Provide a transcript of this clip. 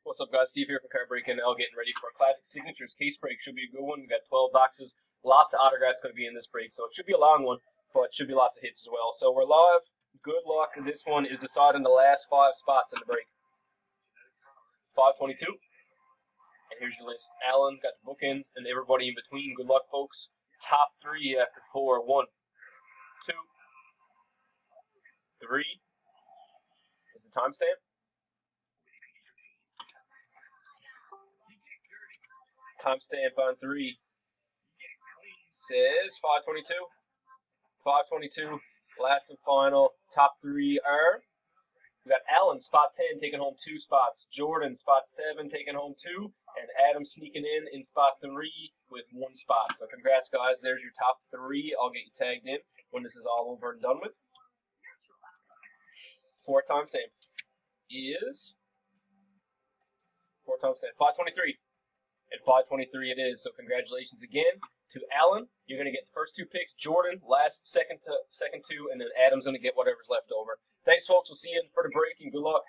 What's up, guys? Steve here from Card Break NL, getting ready for a Classic Signatures case break. Should be a good one. We got 12 boxes. Lots of autographs going to be in this break, so it should be a long one, but it should be lots of hits as well. So we're live. Good luck. This one is deciding the last 5 spots in the break. 522. And here's your list. Alan got the bookends and everybody in between. Good luck, folks. Top 3 after 4. 1, 2, 3. Is the timestamp? Timestamp on 3 says 522. 522. Last and final. Top 3 are. We got Alan, spot 10, taking home 2 spots. Jordan, spot 7, taking home 2. And Adam sneaking in spot 3 with 1 spot. So congrats, guys. There's your top 3. I'll get you tagged in when this is all over and done with. 4 timestamp is 4 timestamp 523. And 523 it is. So congratulations again to Alan. You're going to get the first 2 picks. Jordan, second 2, and then Adam's going to get whatever's left over. Thanks, folks. We'll see you for the break, and good luck.